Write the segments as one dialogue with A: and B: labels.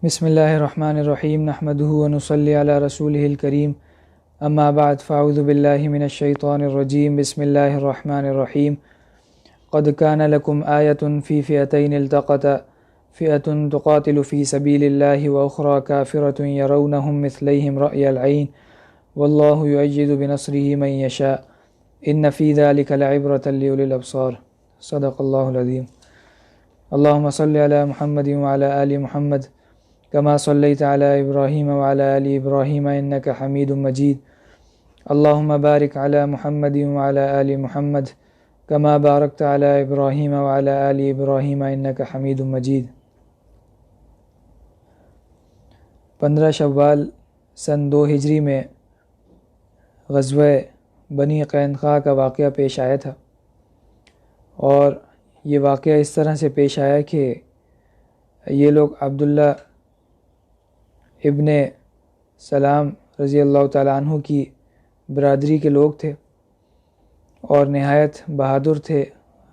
A: بسم اللہ الرحمن الرحیم نحمدہ ونصلی علی رسولہ الکریم اما بعد فاعوذ باللہ من الشیطان الرجیم بسم اللہ الرحمن الرحیم قد کان لکم آیۃ فی فئتین التقطا فئۃ تقاتل فی سبیل اللہ واخری کافرۃ یرونہم مثلیہم رأی العین واللہ یؤید بنصرہ من یشاء ان فی ذلک لعبرۃ لأولی الابصار صدق اللہ العظیم۔ اللہم صلی علی محمد وعلی آل محمد کما صلیت علی ابراہیم وعلی آل ابراہیم انک حمید مجید۔ اللہم بارک علی محمد وعلی آل محمد کما بارکت علی ابراہیم وعلی آل ابراہیم انک حمید مجید۔ 15 شوال سن 2 ہجری میں غزوہ بنی قینقاع کا واقعہ پیش آیا تھا، اور یہ واقعہ اس طرح سے پیش آیا کہ یہ لوگ عبداللہ ابن سلام رضی اللہ تعالیٰ عنہ کی برادری کے لوگ تھے، اور نہایت بہادر تھے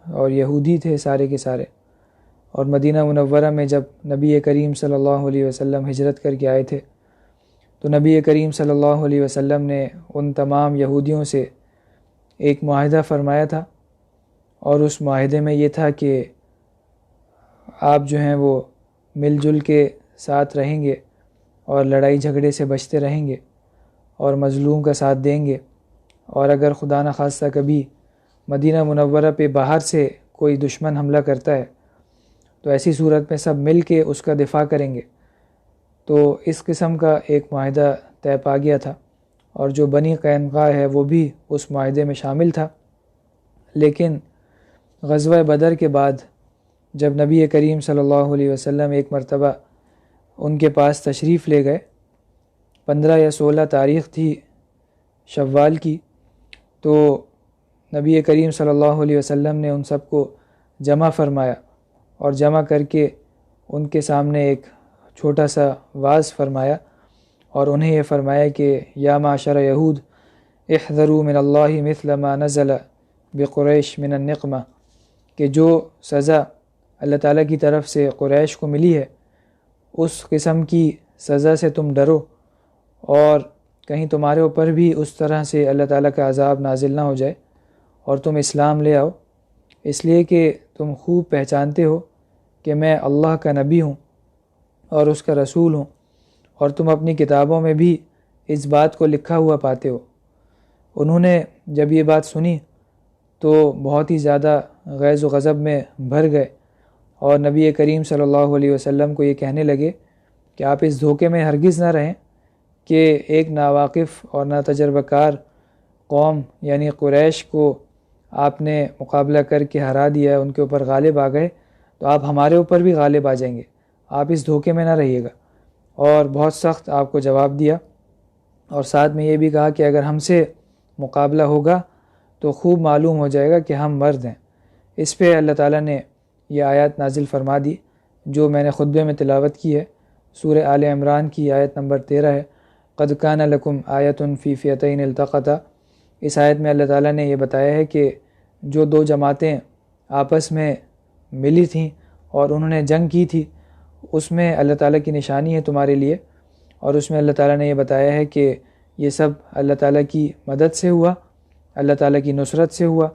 A: اور یہودی تھے سارے کے سارے۔ اور مدینہ منورہ میں جب نبی کریم صلی اللہ علیہ وسلم ہجرت کر کے آئے تھے تو نبی کریم صلی اللہ علیہ وسلم نے ان تمام یہودیوں سے ایک معاہدہ فرمایا تھا، اور اس معاہدے میں یہ تھا کہ آپ جو ہیں وہ مل جل کے ساتھ رہیں گے اور لڑائی جھگڑے سے بچتے رہیں گے اور مظلوم کا ساتھ دیں گے، اور اگر خدا نخواستہ کبھی مدینہ منورہ پہ باہر سے کوئی دشمن حملہ کرتا ہے تو ایسی صورت میں سب مل کے اس کا دفاع کریں گے۔ تو اس قسم کا ایک معاہدہ طے پا گیا تھا، اور جو بنی قینقاع ہے وہ بھی اس معاہدے میں شامل تھا۔ لیکن غزوہ بدر کے بعد جب نبی کریم صلی اللہ علیہ وسلم ایک مرتبہ ان کے پاس تشریف لے گئے، 15 یا 16 تاریخ تھی شوال کی، تو نبی کریم صلی اللہ علیہ وسلم نے ان سب کو جمع فرمایا، اور جمع کر کے ان کے سامنے ایک چھوٹا سا وعظ فرمایا، اور انہیں یہ فرمایا کہ یا معشر یہود احذروا من اللہ مثل ما نزل بقریش من النقمہ، کہ جو سزا اللہ تعالیٰ کی طرف سے قریش کو ملی ہے اس قسم کی سزا سے تم ڈرو، اور کہیں تمہارے اوپر بھی اس طرح سے اللہ تعالیٰ کا عذاب نازل نہ ہو جائے اور تم اسلام لے آؤ، اس لیے کہ تم خوب پہچانتے ہو کہ میں اللہ کا نبی ہوں اور اس کا رسول ہوں، اور تم اپنی کتابوں میں بھی اس بات کو لکھا ہوا پاتے ہو۔ انہوں نے جب یہ بات سنی تو بہت ہی زیادہ غیظ و غضب میں بھر گئے، اور نبی کریم صلی اللہ علیہ وسلم کو یہ کہنے لگے کہ آپ اس دھوکے میں ہرگز نہ رہیں کہ ایک ناواقف اور ناتجربہ کار قوم یعنی قریش کو آپ نے مقابلہ کر کے ہرا دیا ہے، ان کے اوپر غالب آ گئے، تو آپ ہمارے اوپر بھی غالب آ جائیں گے، آپ اس دھوکے میں نہ رہیے گا۔ اور بہت سخت آپ کو جواب دیا، اور ساتھ میں یہ بھی کہا کہ اگر ہم سے مقابلہ ہوگا تو خوب معلوم ہو جائے گا کہ ہم مرد ہیں۔ اس پہ اللہ تعالیٰ نے یہ آیات نازل فرما دی جو میں نے خطبے میں تلاوت کی ہے، سورہ آل عمران کی آیت نمبر 13 ہے، قد کان لکم آیۃ فی فئتین التقطا۔ اس آیت میں اللہ تعالیٰ نے یہ بتایا ہے کہ جو 2 جماعتیں آپس میں ملی تھیں اور انہوں نے جنگ کی تھی، اس میں اللہ تعالیٰ کی نشانی ہے تمہارے لیے، اور اس میں اللہ تعالیٰ نے یہ بتایا ہے کہ یہ سب اللہ تعالیٰ کی مدد سے ہوا، اللہ تعالیٰ کی نصرت سے ہوا،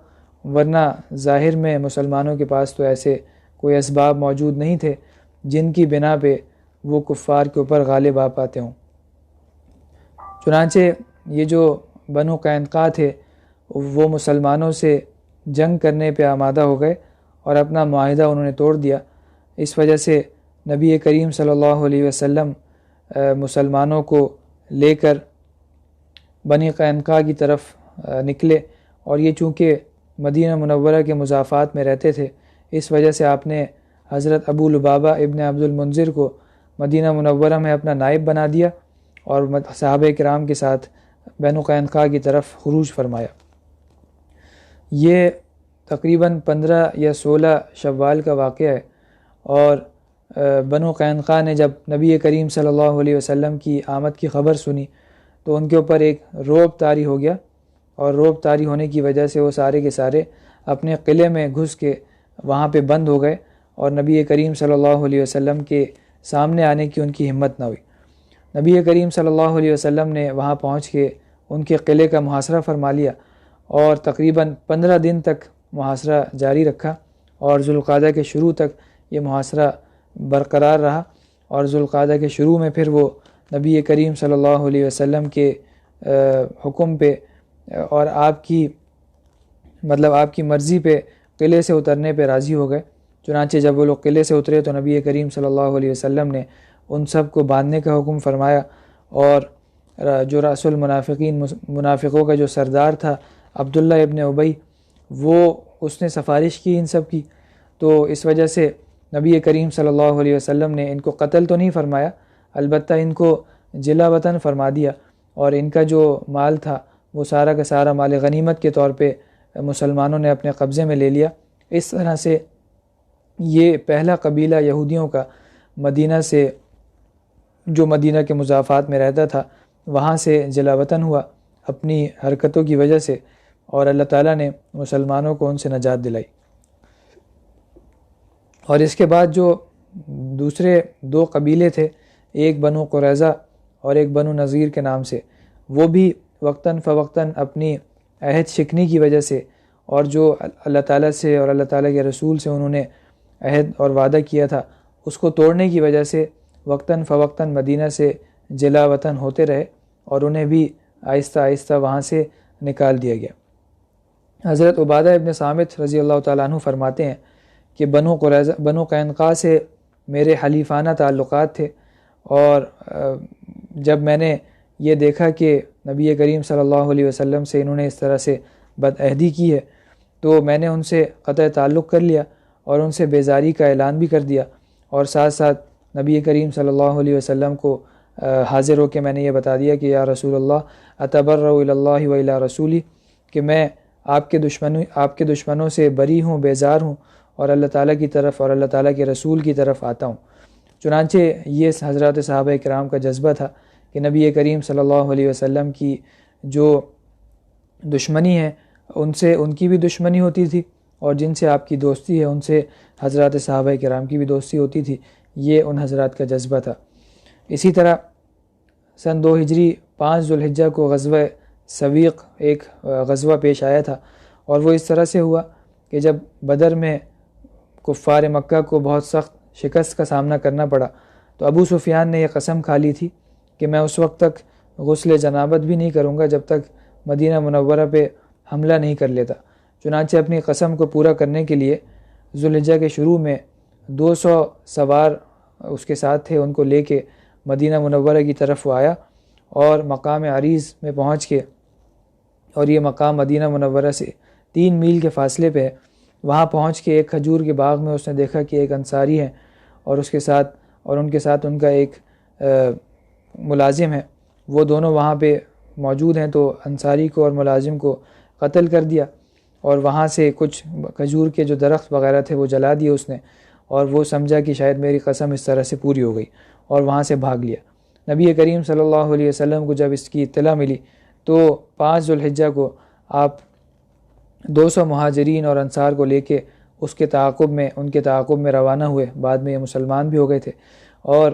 A: ورنہ ظاہر میں مسلمانوں کے پاس تو ایسے کوئی اسباب موجود نہیں تھے جن کی بنا پہ وہ کفار کے اوپر غالب آ پاتے ہوں۔ چنانچہ یہ جو بنو قینقاع تھے وہ مسلمانوں سے جنگ کرنے پہ آمادہ ہو گئے، اور اپنا معاہدہ انہوں نے توڑ دیا۔ اس وجہ سے نبی کریم صلی اللہ علیہ وسلم مسلمانوں کو لے کر بنی قینقاع کی طرف نکلے، اور یہ چونکہ مدینہ منورہ کے مضافات میں رہتے تھے اس وجہ سے آپ نے حضرت ابو لبابہ ابن عبد المنذر کو مدینہ منورہ میں اپنا نائب بنا دیا، اور صحابہ کرام کے ساتھ بنو قینقاع کی طرف خروج فرمایا۔ یہ تقریباً 15 یا 16 شوال کا واقعہ ہے، اور بنو قینقاع نے جب نبی کریم صلی اللہ علیہ وسلم کی آمد کی خبر سنی تو ان کے اوپر ایک رعب طاری ہو گیا، اور رعب طاری ہونے کی وجہ سے وہ سارے کے سارے اپنے قلعے میں گھس کے وہاں پہ بند ہو گئے، اور نبی کریم صلی اللہ علیہ وسلم کے سامنے آنے کی ان کی ہمت نہ ہوئی۔ نبی کریم صلی اللہ علیہ وسلم نے وہاں پہنچ کے ان کے قلعے کا محاصرہ فرما لیا اور تقریباً 15 دن تک محاصرہ جاری رکھا، اور ذوالقعدہ کے شروع تک یہ محاصرہ برقرار رہا، اور ذوالقعدہ کے شروع میں پھر وہ نبی کریم صلی اللہ علیہ وسلم کے حکم پہ اور آپ کی مرضی پہ قلعے سے اترنے پہ راضی ہو گئے۔ چنانچہ جب وہ لوگ قلعے سے اترے تو نبی کریم صلی اللہ علیہ وسلم نے ان سب کو باندھنے کا حکم فرمایا، اور جو رأس المنافقین، منافقوں کا جو سردار تھا عبداللہ ابن ابی، اس نے سفارش کی ان سب کی، تو اس وجہ سے نبی کریم صلی اللہ علیہ وسلم نے ان کو قتل تو نہیں فرمایا، البتہ ان کو جلا وطن فرما دیا، اور ان کا جو مال تھا وہ سارا کا سارا مال غنیمت کے طور پہ مسلمانوں نے اپنے قبضے میں لے لیا۔ اس طرح سے یہ پہلا قبیلہ یہودیوں کا مدینہ سے، جو مدینہ کے مضافات میں رہتا تھا، وہاں سے جلا وطن ہوا اپنی حرکتوں کی وجہ سے، اور اللہ تعالیٰ نے مسلمانوں کو ان سے نجات دلائی۔ اور اس کے بعد جو دوسرے 2 قبیلے تھے، ایک بنو قریظہ اور ایک بنو نذیر کے نام سے، وہ بھی وقتاً فوقتاً اپنی عہد شکنی کی وجہ سے، اور جو اللہ تعالیٰ سے اور اللہ تعالیٰ کے رسول سے انہوں نے عہد اور وعدہ کیا تھا، اس کو توڑنے کی وجہ سے وقتاً فوقتاً مدینہ سے جلا وطن ہوتے رہے، اور انہیں بھی آہستہ آہستہ وہاں سے نکال دیا گیا۔ حضرت عبادہ ابن صامت رضی اللہ تعالیٰ عنہ فرماتے ہیں کہ بنو قینقاع سے میرے حلیفانہ تعلقات تھے، اور جب میں نے یہ دیکھا کہ نبی کریم صلی اللہ علیہ وسلم سے انہوں نے اس طرح سے بدعہدی کی ہے، تو میں نے ان سے قطع تعلق کر لیا اور ان سے بیزاری کا اعلان بھی کر دیا، اور ساتھ ساتھ نبی کریم صلی اللہ علیہ وسلم کو حاضر ہو کے میں نے یہ بتا دیا کہ یا رسول اللہ اتبرأ الی اللہ و الی رسولی، کہ میں آپ کے دشمنوں سے بری ہوں، بیزار ہوں، اور اللہ تعالیٰ کی طرف اور اللہ تعالیٰ کے رسول کی طرف آتا ہوں۔ چنانچہ یہ حضرات صحابہ کرام کا جذبہ تھا کہ نبی کریم صلی اللہ علیہ وسلم کی جو دشمنی ہے ان کی بھی دشمنی ہوتی تھی، اور جن سے آپ کی دوستی ہے ان سے حضرات صحابہ کرام کی بھی دوستی ہوتی تھی، یہ ان حضرات کا جذبہ تھا۔ اسی طرح سن 2 ہجری 5 ذوالحجہ کو غزوہ سویق ایک غزوہ پیش آیا تھا، اور وہ اس طرح سے ہوا کہ جب بدر میں کفار مکہ کو بہت سخت شکست کا سامنا کرنا پڑا، تو ابو سفیان نے یہ قسم کھا لی تھی کہ میں اس وقت تک غسل جنابت بھی نہیں کروں گا جب تک مدینہ منورہ پہ حملہ نہیں کر لیتا۔ چنانچہ اپنی قسم کو پورا کرنے کے لیے ذوالحجہ کے شروع میں 200 سوار اس کے ساتھ تھے، ان کو لے کے مدینہ منورہ کی طرف وہ آیا، اور مقام عریض میں پہنچ کے، اور یہ مقام مدینہ منورہ سے 3 میل کے فاصلے پہ ہے، وہاں پہنچ کے ایک کھجور کے باغ میں اس نے دیکھا کہ ایک انصاری ہے، اور ان کے ساتھ ان کا ایک ملازم ہے، وہ دونوں وہاں پہ موجود ہیں، تو انصاری کو اور ملازم کو قتل کر دیا، اور وہاں سے کچھ کھجور کے جو درخت وغیرہ تھے وہ جلا دیے اس نے، اور وہ سمجھا کہ شاید میری قسم اس طرح سے پوری ہو گئی، اور وہاں سے بھاگ لیا۔ نبی کریم صلی اللہ علیہ وسلم کو جب اس کی اطلاع ملی تو 5 ذوالحجہ کو آپ 200 مہاجرین اور انصار کو لے کے ان کے تعاقب میں روانہ ہوئے۔ بعد میں یہ مسلمان بھی ہو گئے تھے، اور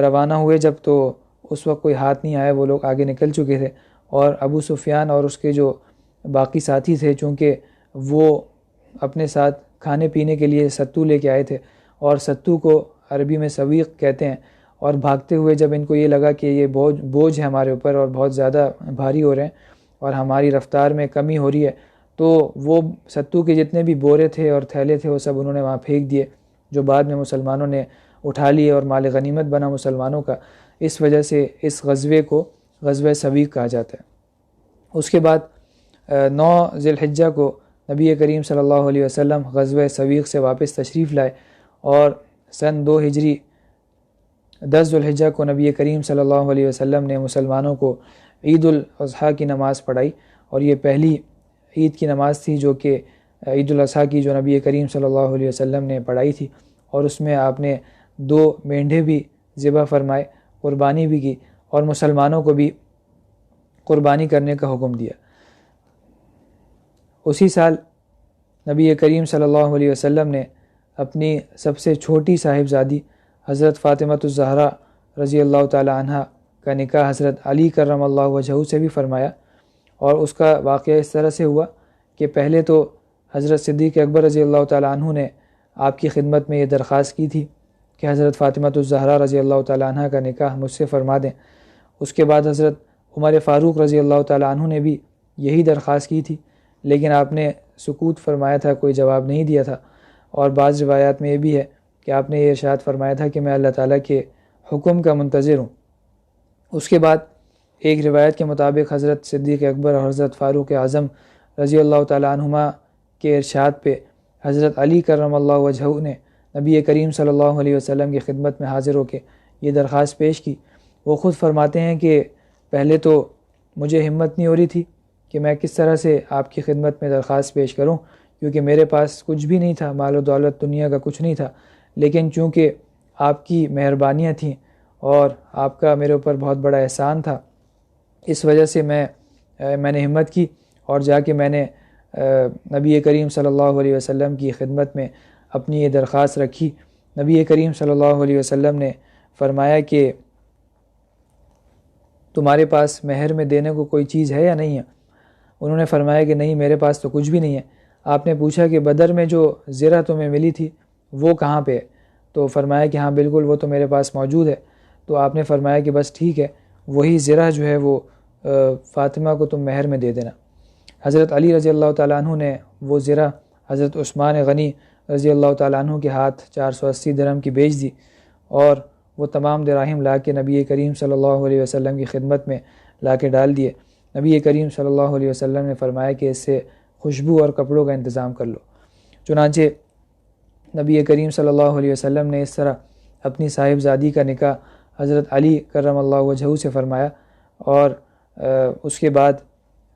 A: روانہ ہوئے جب، تو اس وقت کوئی ہاتھ نہیں آیا، وہ لوگ آگے نکل چکے تھے، اور ابو سفیان اور اس کے جو باقی ساتھی تھے، چونکہ وہ اپنے ساتھ کھانے پینے کے لیے ستو لے کے آئے تھے، اور ستو کو عربی میں سویق کہتے ہیں، اور بھاگتے ہوئے جب ان کو یہ لگا کہ یہ بوجھ ہے ہمارے اوپر اور بہت زیادہ بھاری ہو رہے ہیں اور ہماری رفتار میں کمی ہو رہی ہے، تو وہ ستو کے جتنے بھی بورے تھے اور تھیلے تھے وہ سب انہوں نے وہاں پھینک دیے، جو بعد میں مسلمانوں نے اٹھا لیے اور مال غنیمت بنا مسلمانوں کا۔ اس وجہ سے اس غزوے کو غزوہ سویق کہا جاتا ہے۔ اس کے بعد 9 ذی الحجہ کو نبی کریم صلی اللہ علیہ وسلم غزوہ سویق سے واپس تشریف لائے، اور سن 2 ہجری 10 ذی الحجہ کو نبی کریم صلی اللہ علیہ وسلم نے مسلمانوں کو عید الاضحیٰ کی نماز پڑھائی، اور یہ پہلی عید کی نماز تھی جو کہ عید الاضحیٰ کی جو نبی کریم صلی اللہ علیہ وسلم نے پڑھائی تھی، اور اس میں آپ نے 2 مینڈھے بھی ذبح فرمائے، قربانی بھی کی، اور مسلمانوں کو بھی قربانی کرنے کا حکم دیا۔ اسی سال نبی کریم صلی اللہ علیہ وسلم نے اپنی سب سے چھوٹی صاحبزادی حضرت فاطمہ الزہرا رضی اللہ تعالی عنہ کا نکاح حضرت علی کرم اللہ وجہہ سے بھی فرمایا، اور اس کا واقعہ اس طرح سے ہوا کہ پہلے تو حضرت صدیق اکبر رضی اللہ تعالی عنہ نے آپ کی خدمت میں یہ درخواست کی تھی کہ حضرت فاطمہ الزہرا رضی اللہ تعالی عنہ کا نکاح مجھ سے فرما دیں۔ اس کے بعد حضرت عمر فاروق رضی اللہ تعالی عنہ نے بھی یہی درخواست کی تھی، لیکن آپ نے سکوت فرمایا تھا، کوئی جواب نہیں دیا تھا۔ اور بعض روایات میں یہ بھی ہے کہ آپ نے یہ ارشاد فرمایا تھا کہ میں اللہ تعالیٰ کے حکم کا منتظر ہوں۔ اس کے بعد ایک روایت کے مطابق حضرت صدیق اکبر اور حضرت فاروق اعظم رضی اللہ تعالیٰ عنہما کے ارشاد پہ حضرت علی کرم اللہ وجہہ نے نبی کریم صلی اللہ علیہ وسلم کی خدمت میں حاضر ہو کے یہ درخواست پیش کی۔ وہ خود فرماتے ہیں کہ پہلے تو مجھے ہمت نہیں ہو رہی تھی کہ میں کس طرح سے آپ کی خدمت میں درخواست پیش کروں، کیونکہ میرے پاس کچھ بھی نہیں تھا، مال و دولت دنیا کا کچھ نہیں تھا، لیکن چونکہ آپ کی مہربانیاں تھیں اور آپ کا میرے اوپر بہت بڑا احسان تھا، اس وجہ سے میں نے ہمت کی اور جا کے میں نے نبی کریم صلی اللہ علیہ وسلم کی خدمت میں اپنی یہ درخواست رکھی۔ نبی کریم صلی اللہ علیہ وسلم نے فرمایا کہ تمہارے پاس مہر میں دینے کو کوئی چیز ہے یا نہیں ہے؟ انہوں نے فرمایا کہ نہیں، میرے پاس تو کچھ بھی نہیں ہے۔ آپ نے پوچھا کہ بدر میں جو زرہ تمہیں ملی تھی وہ کہاں پہ ہے؟ تو فرمایا کہ ہاں بالکل وہ تو میرے پاس موجود ہے۔ تو آپ نے فرمایا کہ بس ٹھیک ہے، وہی زرہ جو ہے وہ فاطمہ کو تم مہر میں دے دینا۔ حضرت علی رضی اللہ تعالیٰ عنہ نے وہ زرہ حضرت عثمان غنی رضی اللہ تعالیٰ عنہ کے ہاتھ 480 درہم کی بیچ دی، اور وہ تمام دراہم لا کے نبی کریم صلی اللہ علیہ وسلم کی خدمت میں لا کے ڈال دیے۔ نبی کریم صلی اللہ علیہ وسلم نے فرمایا کہ اس سے خوشبو اور کپڑوں کا انتظام کر لو۔ چنانچہ نبی کریم صلی اللہ علیہ وسلم نے اس طرح اپنی صاحبزادی کا نکاح حضرت علی کرم اللہ وجہہ سے فرمایا، اور اس کے بعد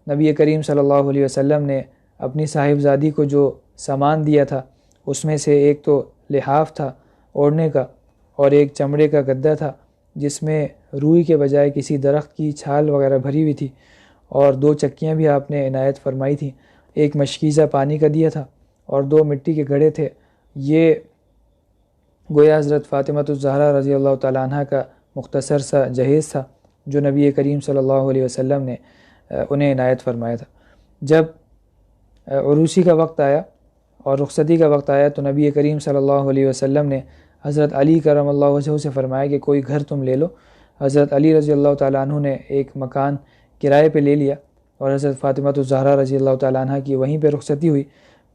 A: نبی کریم صلی اللہ علیہ وسلم نے اپنی صاحبزادی کو جو سامان دیا تھا اس میں سے ایک تو لحاف تھا اوڑھنے کا، اور ایک چمڑے کا گدا تھا جس میں روئی کے بجائے کسی درخت کی چھال وغیرہ بھری ہوئی تھی، اور 2 چکیاں بھی آپ نے عنایت فرمائی تھیں۔ ایک مشکیزہ پانی کا دیا تھا اور 2 مٹی کے گھڑے تھے۔ یہ گویا حضرت فاطمہ الزہرا رضی اللہ تعالیٰ عنہ کا مختصر سا جہیز تھا جو نبی کریم صلی اللہ علیہ وسلم نے انہیں عنایت فرمایا تھا۔ جب عروسی کا وقت آیا اور رخصتی کا وقت آیا تو نبی کریم صلی اللہ علیہ وسلم نے حضرت علی کرم اللہ وجہہ سے فرمایا کہ کوئی گھر تم لے لو۔ حضرت علی رضی اللہ تعالیٰ عنہ نے ایک مکان کرائے پہ لے لیا، اور حضرت فاطمہ الزہرا رضی اللہ تعالیٰ عنہ کی وہیں پہ رخصتی ہوئی۔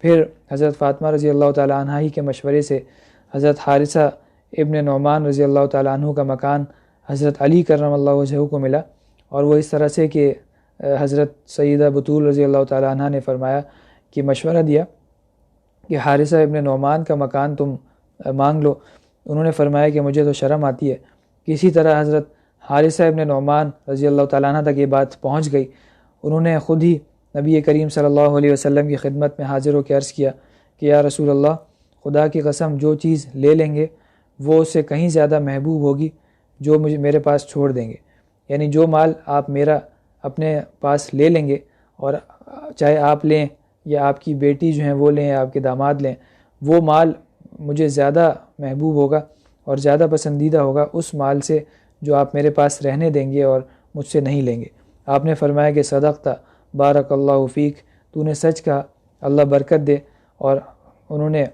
A: پھر حضرت فاطمہ رضی اللہ تعالیٰ عنہ ہی کے مشورے سے حضرت حارثہ ابن نعمان رضی اللہ تعالیٰ عنہ کا مکان حضرت علی کرم اللہ وجہہ کو ملا، اور وہ اس طرح سے کہ حضرت سیدہ بطول رضی اللہ تعالیٰ عنہ نے فرمایا کہ مشورہ دیا کہ حارثہ ابن نعمان کا مکان تم مانگ لو۔ انہوں نے فرمایا کہ مجھے تو شرم آتی ہے۔ کسی طرح حضرت حارثہ ابن نعمان رضی اللہ تعالیٰ عنہ تک یہ بات پہنچ گئی۔ انہوں نے خود ہی نبی کریم صلی اللہ علیہ وسلم کی خدمت میں حاضر ہو کے عرض کیا کہ یا رسول اللہ، خدا کی قسم جو چیز لے لیں گے وہ اس سے کہیں زیادہ محبوب ہوگی جو میرے پاس چھوڑ دیں گے، یعنی جو مال آپ میرا اپنے پاس لے لیں گے، اور چاہے آپ لیں یا آپ کی بیٹی جو ہیں وہ لیں یا آپ کے داماد لیں، وہ مال مجھے زیادہ محبوب ہوگا اور زیادہ پسندیدہ ہوگا اس مال سے جو آپ میرے پاس رہنے دیں گے اور مجھ سے نہیں لیں گے۔ آپ نے فرمایا کہ صدقتا بارک اللہ فیک، تو نے سچ کہا، اللہ برکت دے۔ اور انہوں نے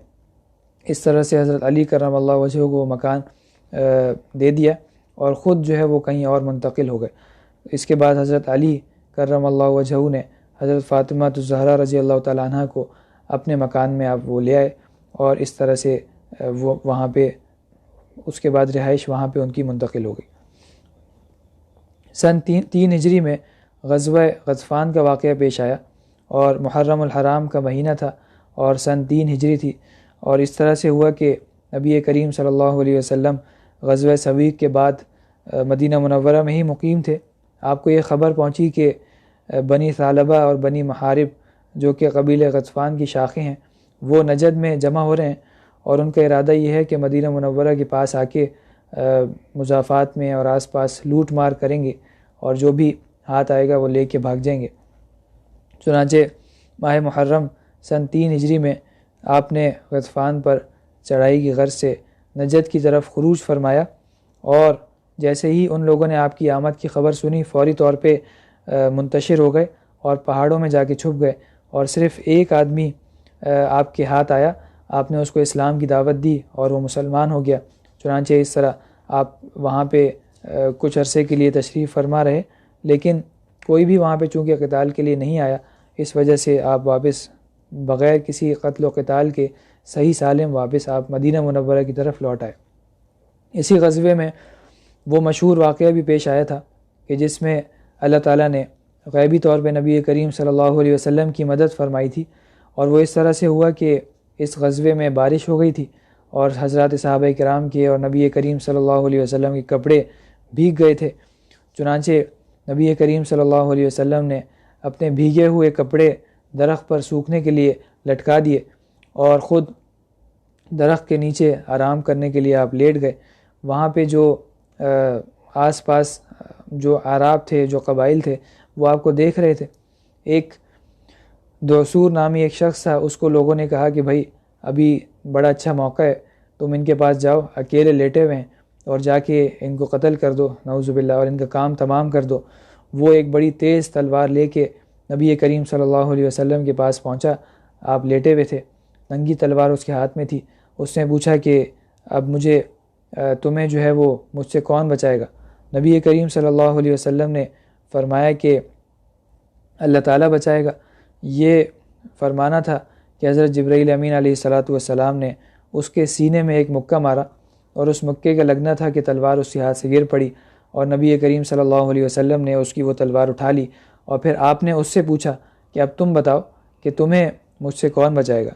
A: اس طرح سے حضرت علی کرم اللہ وجہہ کو وہ مکان دے دیا، اور خود جو ہے وہ کہیں اور منتقل ہو گئے۔ اس کے بعد حضرت علی کرم اللہ وجہہ نے حضرت فاطمہ الزہرا رضی اللہ تعالیٰ عنہ کو اپنے مکان میں آپ وہ لے آئے، اور اس طرح سے وہ وہاں پہ اس کے بعد رہائش وہاں پہ ان کی منتقل ہو گئی۔ سن 3 ہجری میں غزوہ غطفان کا واقعہ پیش آیا، اور محرم الحرام کا مہینہ تھا اور سن 3 ہجری تھی، اور اس طرح سے ہوا کہ نبی کریم صلی اللہ علیہ وسلم غزوہ سویق کے بعد مدینہ منورہ میں ہی مقیم تھے۔ آپ کو یہ خبر پہنچی کہ بنی ثعلبہ اور بنی محارب جو کہ قبیلہ غطفان کی شاخیں ہیں وہ نجد میں جمع ہو رہے ہیں، اور ان کا ارادہ یہ ہے کہ مدینہ منورہ کے پاس آ کے مضافات میں اور آس پاس لوٹ مار کریں گے، اور جو بھی ہاتھ آئے گا وہ لے کے بھاگ جائیں گے۔ چنانچہ ماہ محرم سن 3 ہجری میں آپ نے غطفان پر چڑھائی کی غرض سے نجد کی طرف خروج فرمایا، اور جیسے ہی ان لوگوں نے آپ کی آمد کی خبر سنی فوری طور پہ منتشر ہو گئے اور پہاڑوں میں جا کے چھپ گئے، اور صرف ایک آدمی آپ کے ہاتھ آیا، آپ نے اس کو اسلام کی دعوت دی اور وہ مسلمان ہو گیا۔ چنانچہ اس طرح آپ وہاں پہ کچھ عرصے کے لیے تشریف فرما رہے، لیکن کوئی بھی وہاں پہ چونکہ قتال کے لیے نہیں آیا، اس وجہ سے آپ واپس بغیر کسی قتل و قتال کے صحیح سالم واپس آپ مدینہ منورہ کی طرف لوٹ آئے۔ اسی غزوے میں وہ مشہور واقعہ بھی پیش آیا تھا کہ جس میں اللہ تعالیٰ نے غیبی طور پہ نبی کریم صلی اللہ علیہ وسلم کی مدد فرمائی تھی، اور وہ اس طرح سے ہوا کہ اس غزوے میں بارش ہو گئی تھی اور حضرات صحابہ کرام کے اور نبی کریم صلی اللہ علیہ وسلم کے کپڑے بھیگ گئے تھے۔ چنانچہ نبی کریم صلی اللہ علیہ وسلم نے اپنے بھیگے ہوئے کپڑے درخت پر سوکھنے کے لیے لٹکا دیے اور خود درخت کے نیچے آرام کرنے کے لیے آپ لیٹ گئے۔ وہاں پہ جو آس پاس جو اعراب تھے، جو قبائل تھے، وہ آپ کو دیکھ رہے تھے۔ ایک دوسور نامی ایک شخص تھا، اس کو لوگوں نے کہا کہ بھائی ابھی بڑا اچھا موقع ہے، تم ان کے پاس جاؤ، اکیلے لیٹے ہوئے ہیں، اور جا کے ان کو قتل کر دو نعوذ باللہ، اور ان کا کام تمام کر دو۔ وہ ایک بڑی تیز تلوار لے کے نبی کریم صلی اللہ علیہ وسلم کے پاس پہنچا۔ آپ لیٹے ہوئے تھے، ننگی تلوار اس کے ہاتھ میں تھی۔ اس نے پوچھا کہ اب تمہیں جو ہے وہ مجھ سے کون بچائے گا؟ نبی کریم صلی اللہ علیہ وسلم نے فرمایا کہ اللہ تعالیٰ بچائے گا۔ یہ فرمانا تھا کہ حضرت جبرائیل امین علیہ الصلاۃ والسلام نے اس کے سینے میں ایک مکہ مارا، اور اس مکے کا لگنا تھا کہ تلوار اس کے ہاتھ سے گر پڑی، اور نبی کریم صلی اللہ علیہ وسلم نے اس کی وہ تلوار اٹھا لی، اور پھر آپ نے اس سے پوچھا کہ اب تم بتاؤ کہ تمہیں مجھ سے کون بچائے گا؟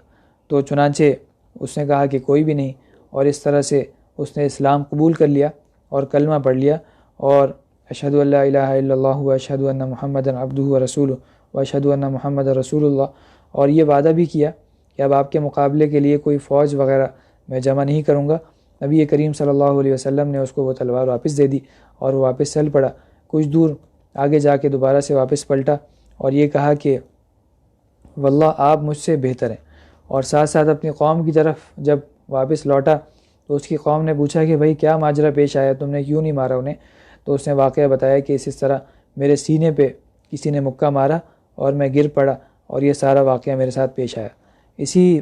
A: تو چنانچہ اس نے کہا کہ کوئی بھی نہیں، اور اس طرح سے اس نے اسلام قبول کر لیا اور کلمہ پڑھ لیا، اور اشہد ان لا الہ الا اللہ و اشہد ان محمد عبدہ و رسولہ و اشہد ان محمد رسول اللہ، اور یہ وعدہ بھی کیا کہ اب آپ کے مقابلے کے لیے کوئی فوج وغیرہ میں جمع نہیں کروں گا۔ نبی کریم صلی اللہ علیہ وسلم نے اس کو وہ تلوار واپس دے دی، اور وہ واپس چل پڑا۔ کچھ دور آگے جا کے دوبارہ سے واپس پلٹا اور یہ کہا کہ واللہ آپ مجھ سے بہتر ہیں، اور ساتھ ساتھ اپنی قوم کی طرف جب واپس لوٹا تو اس کی قوم نے پوچھا کہ بھائی کیا ماجرا پیش آیا، تم نے کیوں نہیں مارا انہیں؟ تو اس نے واقعہ بتایا کہ اس طرح میرے سینے پہ کسی نے مکہ مارا اور میں گر پڑا، اور یہ سارا واقعہ میرے ساتھ پیش آیا۔ اسی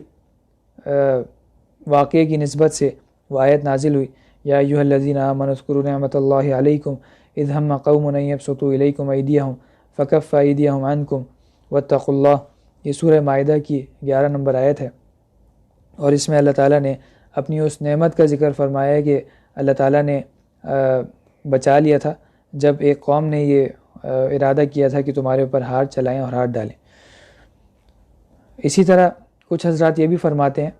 A: واقعے کی نسبت سے وہ آیت نازل ہوئی، یا ایھا الذین آمنوا اذکروا نعمت اللہ علیکم اذ ہم قوم ان یبسطوا الیکم ایدیہم فکف ایدیہم عنکم واتقوا اللہ۔ یہ سورہ مائدہ کی 11 نمبر آیت ہے، اور اس میں اللہ تعالیٰ نے اپنی اس نعمت کا ذکر فرمایا ہے کہ اللہ تعالیٰ نے بچا لیا تھا جب ایک قوم نے یہ ارادہ کیا تھا کہ تمہارے اوپر ہاتھ چلائیں اور ہاتھ ڈالیں۔ اسی طرح کچھ حضرات یہ بھی فرماتے ہیں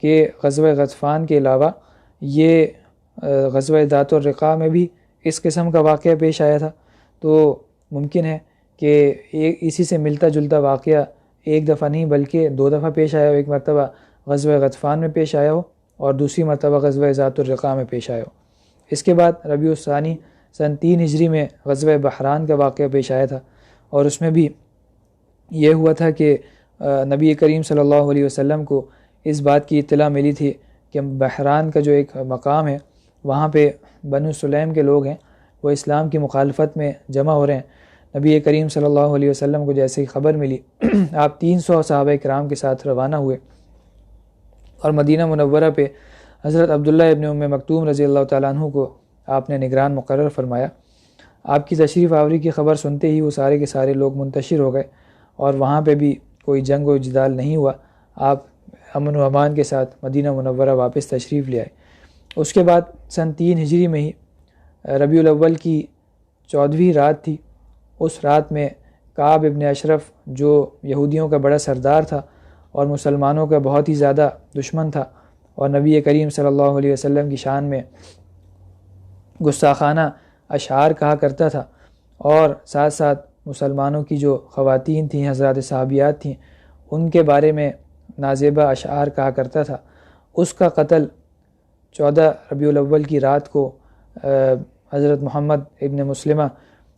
A: کہ غزوہ غطفان کے علاوہ یہ غزوہ ذات الرقاع میں بھی اس قسم کا واقعہ پیش آیا تھا، تو ممکن ہے کہ اسی سے ملتا جلتا واقعہ ایک دفعہ نہیں بلکہ 2 دفعہ پیش آیا ہو، ایک مرتبہ غزوہ غطفان میں پیش آیا ہو اور دوسری مرتبہ غزوہ ذات الرقاع میں پیش آیا ہو۔ اس کے بعد ربیع الثانی سن 3 ہجری میں غزوہ بحران کا واقعہ پیش آیا تھا، اور اس میں بھی یہ ہوا تھا کہ نبی کریم صلی اللہ علیہ وسلم کو اس بات کی اطلاع ملی تھی کہ بحران کا جو ایک مقام ہے وہاں پہ بنو سلیم کے لوگ ہیں، وہ اسلام کی مخالفت میں جمع ہو رہے ہیں۔ نبی کریم صلی اللہ علیہ وسلم کو جیسے ہی خبر ملی آپ 300 صحابہ کرام کے ساتھ روانہ ہوئے، اور مدینہ منورہ پہ حضرت عبداللہ ابن ام مکتوم رضی اللہ تعالیٰ عنہ کو آپ نے نگران مقرر فرمایا۔ آپ کی تشریف آوری کی خبر سنتے ہی وہ سارے کے سارے لوگ منتشر ہو گئے، اور وہاں پہ بھی کوئی جنگ و جدال نہیں ہوا، آپ امن و امان کے ساتھ مدینہ منورہ واپس تشریف لے آئے۔ اس کے بعد سن 3 ہجری میں ہی ربیع الاول کی 14ویں رات تھی۔ اس رات میں کعب ابن اشرف جو یہودیوں کا بڑا سردار تھا اور مسلمانوں کا بہت ہی زیادہ دشمن تھا، اور نبی کریم صلی اللہ علیہ وسلم کی شان میں گستاخانہ اشعار کہا کرتا تھا، اور ساتھ ساتھ مسلمانوں کی جو خواتین تھیں، حضرات صحابیات تھیں، ان کے بارے میں نازیبہ اشعار کہا کرتا تھا۔ اس کا قتل 14 ربیع الاول کی رات کو حضرت محمد ابن مسلمہ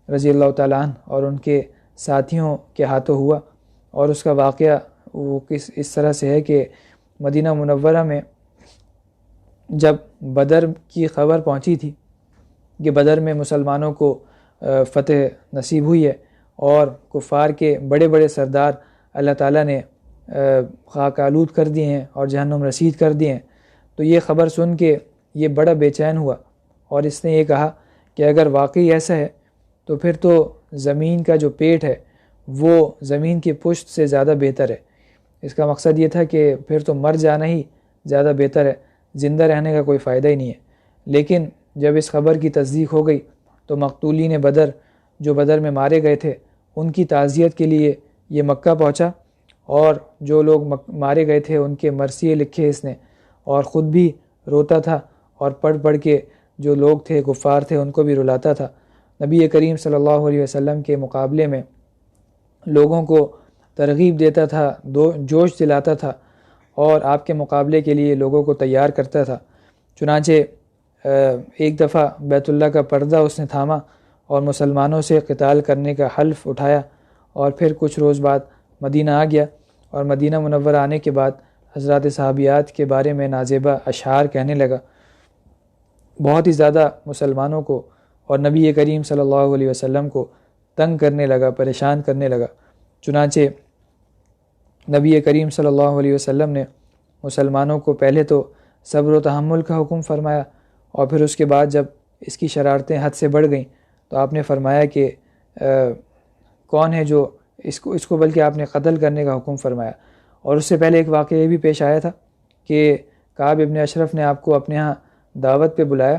A: رضی اللہ تعالیٰ عنہ اور ان کے ساتھیوں کے ہاتھوں ہوا، اور اس کا واقعہ وہ اس طرح سے ہے کہ مدینہ منورہ میں جب بدر کی خبر پہنچی تھی کہ بدر میں مسلمانوں کو فتح نصیب ہوئی ہے اور کفار کے بڑے بڑے سردار اللہ تعالیٰ نے خاک آلود کر دیے ہیں اور جہنم رسید کر دیے ہیں، تو یہ خبر سن کے یہ بڑا بے چین ہوا اور اس نے یہ کہا کہ اگر واقعی ایسا ہے تو پھر تو زمین کا جو پیٹ ہے وہ زمین کی پشت سے زیادہ بہتر ہے۔ اس کا مقصد یہ تھا کہ پھر تو مر جانا ہی زیادہ بہتر ہے، زندہ رہنے کا کوئی فائدہ ہی نہیں ہے۔ لیکن جب اس خبر کی تصدیق ہو گئی تو مقتولین بدر جو بدر میں مارے گئے تھے ان کی تعزیت کے لیے یہ مکہ پہنچا، اور جو لوگ مارے گئے تھے ان کے مرثیے لکھے اس نے، اور خود بھی روتا تھا اور پڑھ پڑھ کے جو لوگ تھے کفار تھے ان کو بھی رلاتا تھا۔ نبی کریم صلی اللہ علیہ وسلم کے مقابلے میں لوگوں کو ترغیب دیتا تھا، جوش دلاتا تھا، اور آپ کے مقابلے کے لیے لوگوں کو تیار کرتا تھا۔ چنانچہ ایک دفعہ بیت اللہ کا پردہ اس نے تھاما اور مسلمانوں سے قتال کرنے کا حلف اٹھایا، اور پھر کچھ روز بعد مدینہ آ گیا، اور مدینہ منورہ آنے کے بعد حضرات صحابیات کے بارے میں نازیبہ اشعار کہنے لگا، بہت ہی زیادہ مسلمانوں کو اور نبی کریم صلی اللہ علیہ وسلم کو تنگ کرنے لگا، پریشان کرنے لگا۔ چنانچہ نبی کریم صلی اللہ علیہ وسلم نے مسلمانوں کو پہلے تو صبر و تحمل کا حکم فرمایا، اور پھر اس کے بعد جب اس کی شرارتیں حد سے بڑھ گئیں تو آپ نے فرمایا کہ کون ہے جو اس کو بلکہ آپ نے قتل کرنے کا حکم فرمایا۔ اور اس سے پہلے ایک واقعہ یہ بھی پیش آیا تھا کہ کعب ابن اشرف نے آپ کو اپنے ہاں دعوت پہ بلایا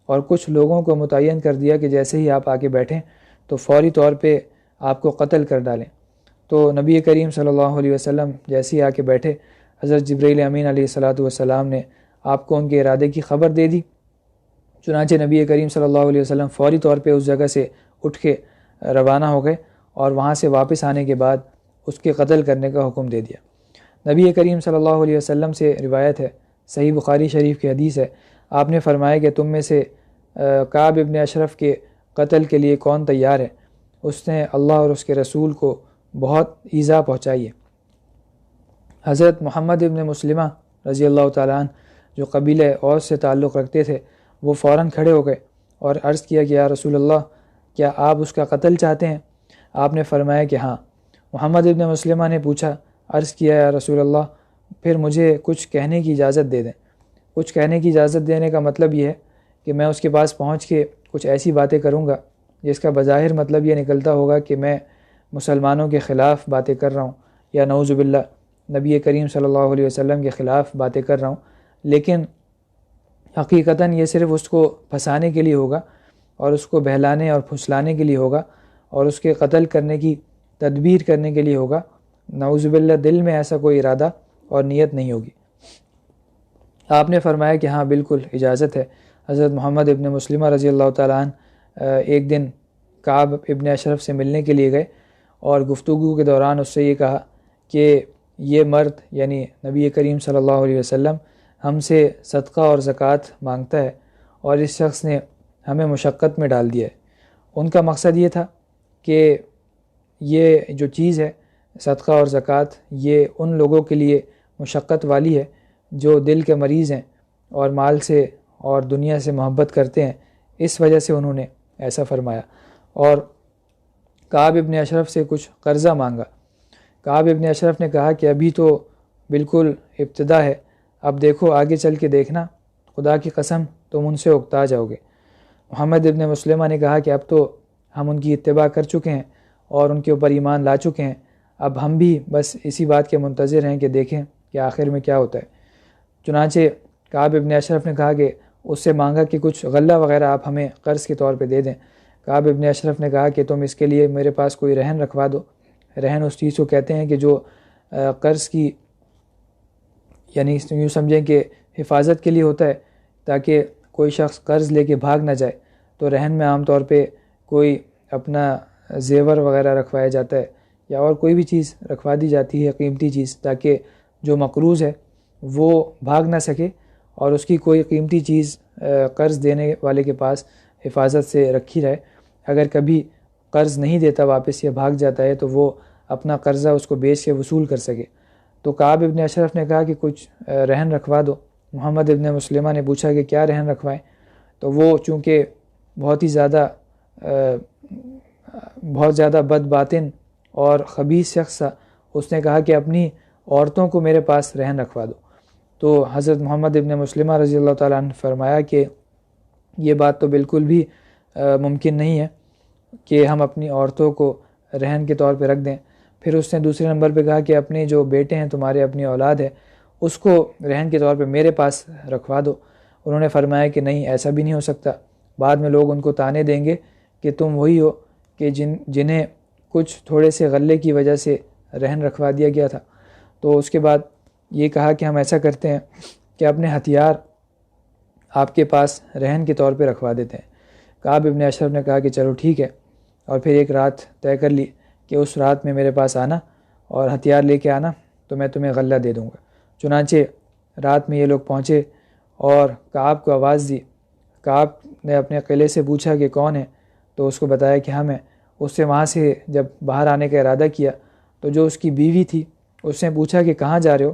A: اور کچھ لوگوں کو متعین کر دیا کہ جیسے ہی آپ آگے بیٹھیں تو فوری طور پہ آپ کو قتل کر ڈالیں۔ تو نبی کریم صلی اللہ علیہ وسلم جیسے ہی آ کے بیٹھے، حضرت جبرائیل امین علیہ الصلاۃ والسلام نے آپ کو ان کے ارادے کی خبر دے دی۔ چنانچہ نبی کریم صلی اللہ علیہ وسلم فوری طور پہ اس جگہ سے اٹھ کے روانہ ہو گئے، اور وہاں سے واپس آنے کے بعد اس کے قتل کرنے کا حکم دے دیا۔ نبی کریم صلی اللہ علیہ وسلم سے روایت ہے، صحیح بخاری شریف کی حدیث ہے، آپ نے فرمایا کہ تم میں سے کعب ابن اشرف کے قتل کے لیے کون تیار ہے؟ اس نے اللہ اور اس کے رسول کو بہت ایذا پہنچائی ہے۔ حضرت محمد ابن مسلمہ رضی اللہ تعالیٰ عنہ جو قبیلہ اوس سے تعلق رکھتے تھے، وہ فوراً کھڑے ہو گئے اور عرض کیا کہ یا رسول اللہ، کیا آپ اس کا قتل چاہتے ہیں؟ آپ نے فرمایا کہ ہاں۔ محمد ابن مسلمہ نے پوچھا، عرض کیا یا رسول اللہ، پھر مجھے کچھ کہنے کی اجازت دے دیں۔ کچھ کہنے کی اجازت دینے کا مطلب یہ ہے کہ میں اس کے پاس پہنچ کے کچھ ایسی باتیں کروں گا جس کا بظاہر مطلب یہ نکلتا ہوگا کہ میں مسلمانوں کے خلاف باتیں کر رہا ہوں، یا نعوذ باللہ نبی کریم صلی اللہ علیہ وسلم کے خلاف باتیں کر رہا ہوں، لیکن حقیقتاً یہ صرف اس کو پھنسانے کے لیے ہوگا اور اس کو بہلانے اور پھسلانے کے لیے ہوگا اور اس کے قتل کرنے کی تدبیر کرنے کے لیے ہوگا۔ نعوذ باللہ دل میں ایسا کوئی ارادہ اور نیت نہیں ہوگی۔ آپ نے فرمایا کہ ہاں بالکل اجازت ہے۔ حضرت محمد ابن مسلمہ رضی اللہ تعالیٰ عنہ ایک دن کعب ابن اشرف سے ملنے کے لیے گئے، اور گفتگو کے دوران اس سے یہ کہا کہ یہ مرد یعنی نبی کریم صلی اللہ علیہ وسلم ہم سے صدقہ اور زکوٰۃ مانگتا ہے، اور اس شخص نے ہمیں مشقت میں ڈال دیا ہے۔ ان کا مقصد یہ تھا کہ یہ جو چیز ہے صدقہ اور زکوٰۃ، یہ ان لوگوں کے لیے مشقت والی ہے جو دل کے مریض ہیں اور مال سے اور دنیا سے محبت کرتے ہیں، اس وجہ سے انہوں نے ایسا فرمایا۔ اور کعب ابن اشرف سے کچھ قرضہ مانگا۔ کعب ابن اشرف نے کہا کہ ابھی تو بالکل ابتدا ہے، اب دیکھو آگے چل کے دیکھنا، خدا کی قسم تم ان سے اکتا جاؤ گے۔ محمد ابن مسلمہ نے کہا کہ اب تو ہم ان کی اتباع کر چکے ہیں اور ان کے اوپر ایمان لا چکے ہیں، اب ہم بھی بس اسی بات کے منتظر ہیں کہ دیکھیں کہ آخر میں کیا ہوتا ہے۔ چنانچہ کعب ابن اشرف نے کہا کہ اس سے مانگا کہ کچھ غلہ وغیرہ آپ ہمیں قرض کے طور پہ دے دیں۔ کعب ابن اشرف نے کہا کہ تم اس کے لیے میرے پاس کوئی رہن رکھوا دو۔ رہن اس چیز کو کہتے ہیں کہ جو قرض کی یعنی یوں سمجھیں کہ حفاظت کے لیے ہوتا ہے، تاکہ کوئی شخص قرض لے کے بھاگ نہ جائے، تو رہن میں عام طور پہ کوئی اپنا زیور وغیرہ رکھوایا جاتا ہے یا اور کوئی بھی چیز رکھوا دی جاتی ہے، قیمتی چیز، تاکہ جو مقروض ہے وہ بھاگ نہ سکے اور اس کی کوئی قیمتی چیز قرض دینے والے کے پاس حفاظت سے رکھی رہے۔ اگر کبھی قرض نہیں دیتا واپس یا بھاگ جاتا ہے تو وہ اپنا قرضہ اس کو بیچ کے وصول کر سکے۔ تو کعب ابن اشرف نے کہا کہ کچھ رہن رکھوا دو۔ محمد ابن مسلمہ نے پوچھا کہ کیا رہن رکھوائیں، تو وہ چونکہ بہت زیادہ بد باطن اور خبیث شخص تھا، اس نے کہا کہ اپنی عورتوں کو میرے پاس رہن رکھوا دو۔ تو حضرت محمد ابن مسلمہ رضی اللہ تعالیٰ عنہ نے فرمایا کہ یہ بات تو بالکل بھی ممکن نہیں ہے کہ ہم اپنی عورتوں کو رہن کے طور پہ رکھ دیں۔ پھر اس نے دوسرے نمبر پہ کہا کہ اپنے جو بیٹے ہیں تمہارے، اپنی اولاد ہے، اس کو رہن کے طور پہ میرے پاس رکھوا دو۔ انہوں نے فرمایا کہ نہیں، ایسا بھی نہیں ہو سکتا، بعد میں لوگ ان کو طعنے دیں گے کہ تم وہی ہو کہ جنہیں کچھ تھوڑے سے غلے کی وجہ سے رہن رکھوا دیا گیا تھا۔ تو اس کے بعد یہ کہا کہ ہم ایسا کرتے ہیں کہ اپنے ہتھیار آپ کے پاس رہن کے طور پہ رکھوا دیتے ہیں۔ کعب ابن اشرف نے کہا کہ چلو ٹھیک ہے، اور پھر ایک رات طے کر لی کہ اس رات میں میرے پاس آنا اور ہتھیار لے کے آنا تو میں تمہیں غلہ دے دوں گا۔ چنانچہ رات میں یہ لوگ پہنچے اور کعب کو آواز دی۔ کعب نے اپنے قلعے سے پوچھا کہ کون ہے، تو اس کو بتایا کہ ہم ہیں۔ اس سے وہاں سے جب باہر آنے کا ارادہ کیا تو جو اس کی بیوی تھی اس نے پوچھا کہ کہاں جا رہے ہو،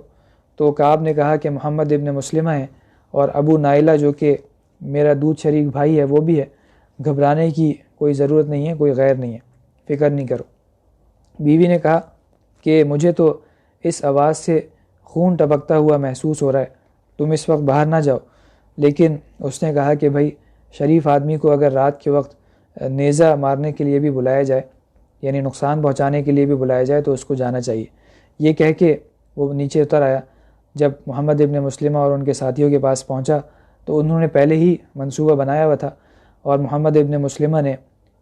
A: تو کعب نے کہا کہ محمد ابن مسلمہ ہیں اور ابو نائلہ جو کہ میرا دودھ شریک بھائی ہے وہ بھی ہے، گھبرانے کی کوئی ضرورت نہیں ہے، کوئی غیر نہیں ہے، فکر نہیں کرو۔ بیوی نے کہا کہ مجھے تو اس آواز سے خون ٹپکتا ہوا محسوس ہو رہا ہے، تم اس وقت باہر نہ جاؤ۔ لیکن اس نے کہا کہ بھائی، شریف آدمی کو اگر رات کے وقت نیزہ مارنے کے لیے بھی بلایا جائے، یعنی نقصان پہنچانے کے لیے بھی بلایا جائے، تو اس کو جانا چاہیے۔ یہ کہہ کے وہ نیچے اتر آیا۔ جب محمد ابن مسلمہ اور ان کے ساتھیوں کے پاس پہنچا تو انہوں نے پہلے ہی منصوبہ بنایا ہوا تھا، اور محمد ابن مسلمہ نے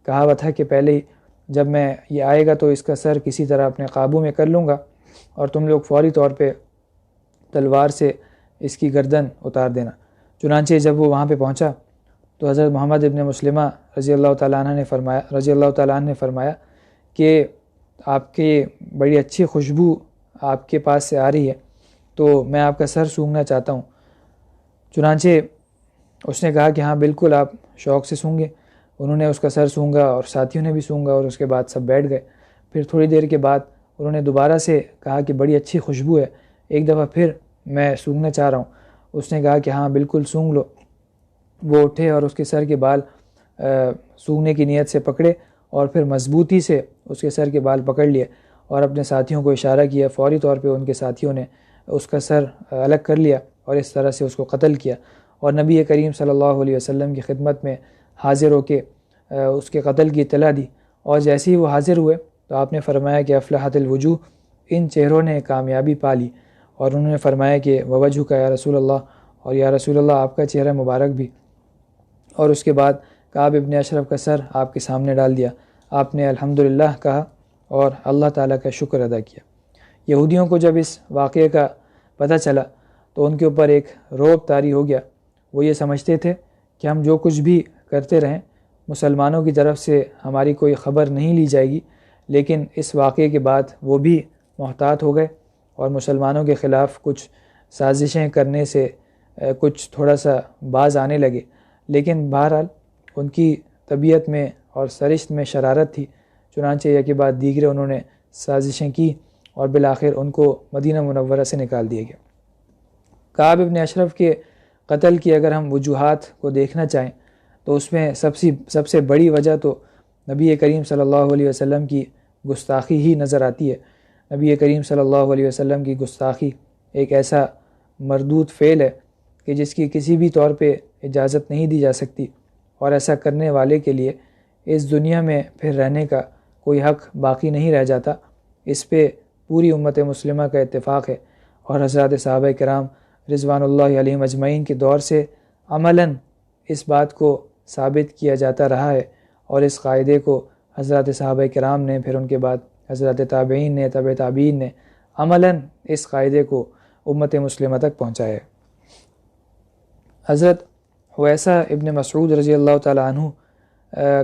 A: کہا ہوا تھا کہ پہلے ہی جب میں یہ آئے گا تو اس کا سر کسی طرح اپنے قابو میں کر لوں گا، اور تم لوگ فوری طور پہ تلوار سے اس کی گردن اتار دینا۔ چنانچہ جب وہ وہاں پہ پہنچا تو حضرت محمد ابن مسلمہ رضی اللہ تعالیٰ عنہ نے فرمایا کہ آپ کی بڑی اچھی خوشبو آپ کے پاس سے آ رہی ہے، تو میں آپ کا سر سونگھنا چاہتا ہوں۔ چنانچہ اس نے کہا کہ ہاں بالکل، آپ شوق سے سونگھیں۔ انہوں نے اس کا سر سونگھا اور ساتھیوں نے بھی سونگھا، اور اس کے بعد سب بیٹھ گئے۔ پھر تھوڑی دیر کے بعد انہوں نے دوبارہ سے کہا کہ بڑی اچھی خوشبو ہے، ایک دفعہ پھر میں سونگھنا چاہ رہا ہوں۔ اس نے کہا کہ ہاں بالکل سونگھ لو۔ وہ اٹھے اور اس کے سر کے بال سونگھنے کی نیت سے پکڑے، اور پھر مضبوطی سے اس کے سر کے بال پکڑ لیے اور اپنے ساتھیوں کو اشارہ کیا۔ فوری طور پہ ان کے ساتھیوں نے اس کا سر الگ کر لیا اور اس طرح سے اس کو قتل کیا، اور نبی کریم صلی اللہ علیہ وسلم کی خدمت میں حاضر ہو کے اس کے قتل کی اطلاع دی۔ اور جیسے ہی وہ حاضر ہوئے تو آپ نے فرمایا کہ افلحت الوجوہ، ان چہروں نے کامیابی پا لی۔ اور انہوں نے فرمایا کہ ووجہ کا یا رسول اللہ، اور یا رسول اللہ آپ کا چہرہ مبارک بھی۔ اور اس کے بعد کعب ابن اشرف کا سر آپ کے سامنے ڈال دیا۔ آپ نے الحمدللہ کہا اور اللہ تعالیٰ کا شکر ادا کیا۔ یہودیوں کو جب اس واقعے کا پتہ چلا تو ان کے اوپر ایک رعب طاری ہو گیا۔ وہ یہ سمجھتے تھے کہ ہم جو کچھ بھی کرتے رہیں مسلمانوں کی طرف سے ہماری کوئی خبر نہیں لی جائے گی، لیکن اس واقعے کے بعد وہ بھی محتاط ہو گئے اور مسلمانوں کے خلاف کچھ سازشیں کرنے سے کچھ تھوڑا سا باز آنے لگے۔ لیکن بہرحال ان کی طبیعت میں اور سرشت میں شرارت تھی، چنانچہ یک کے بعد دیگرے انہوں نے سازشیں کی اور بالآخر ان کو مدینہ منورہ سے نکال دیا گیا۔ کعب ابن اشرف کے قتل کی اگر ہم وجوہات کو دیکھنا چاہیں تو اس میں سب سے بڑی وجہ تو نبی کریم صلی اللہ علیہ وسلم کی گستاخی ہی نظر آتی ہے۔ نبی کریم صلی اللہ علیہ وسلم کی گستاخی ایک ایسا مردود فعل ہے کہ جس کی کسی بھی طور پہ اجازت نہیں دی جا سکتی، اور ایسا کرنے والے کے لیے اس دنیا میں پھر رہنے کا کوئی حق باقی نہیں رہ جاتا۔ اس پہ پوری امت مسلمہ کا اتفاق ہے، اور حضرات صحابہ کرام رضوان اللہ علیہم اجمعین کے دور سے عملاً اس بات کو ثابت کیا جاتا رہا ہے، اور اس قاعدے کو حضرات صحابہ کرام نے، پھر ان کے بعد حضرات تابعین نے، تبع تابعین نے عملاً اس قاعدے کو امت مسلمہ تک پہنچایا ہے۔ حضرت حویسہ ابن مسعود رضی اللہ تعالیٰ عنہ